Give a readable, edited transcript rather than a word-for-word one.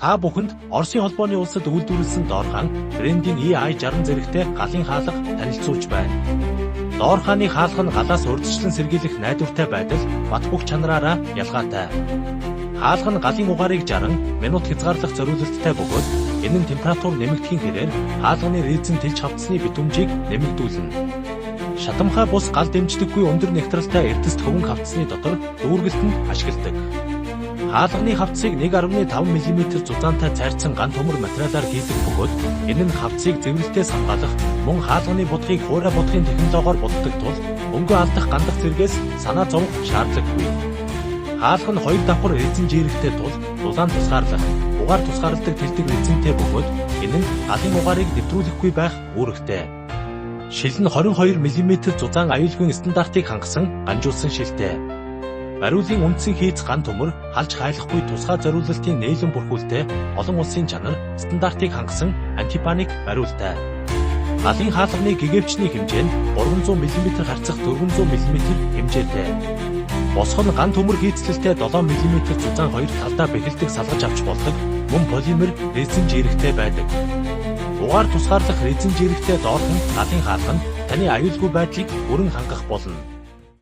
Та бүхэнд Оросын холбооны улсад үйлдвэрлэсэн доорхаан брендийн EI60 зэрэгтэй галын хаалга танилцуулж байна. Доорхааны хаалга нь галаас урьдчилан сэргийлэх найдвартай байдал бат бөх чанараараа ялгаатай. Хаалга нь галын угаарыг 60 минут хязгаарлах зориулалттай бөгөөд энэ нь температур нэмэгдэхийн хэрээр хаалганы резин тэлж хавцсны битүүмжийг нэмэгдүүлнэ. Шатамхай бус гал дэмждэггүй өндөр нягтралтай эрдэст хөвөн хавцсны дотор дүүргэлтэнд ашигладаг. Хаалганы хавцыг 1.5 мм зузаантай цайрцсан ган төмөр материалаар хийдэг бөгөөд энэ нь хавцыг зэврэлтээс хамгаалах мөн хаалганы будгыг хуурай будгын технологиор буддаг тул өнгө алдах гандах зэргээс санаа зовох шаардлагагүй. Хаалга нь 2 давхар резин жирэхтэй тул дулаан тусгаарлах, угаар тусгаарладаг тэлдэг резинтэй бөгөөд энэ нь галын угаарыг нэвтрүүлэхгүй байх үүрэгтэй. Шил нь 22 мм зузаан аюулгүй стандартыг хангасан ганжуулсан шилтэй. Бариулын үндсэн хийц ган төмөр халж хайлахгүй тусгай зориулалтын нээлэн бүрхүүлтэй олон улсын чанар стандартыг хангасан антипаник бариултай. Галын хаалганы гэгэвчний хэмжээ нь 300 мм харьцах 400 мм хэмжээтэй. Босгол нь ган төмөр хийцлэлтэй 7 мм зузаан хоёр талдаа бэхэлдэг салгаж авч болдог мөн полимер резин жирэхтэй байдаг. Угаар тусгаарлах резин жирэхтэй доорх нь галын хаалга нь таны аюулгүй байдлыг бүрэн хангах болно.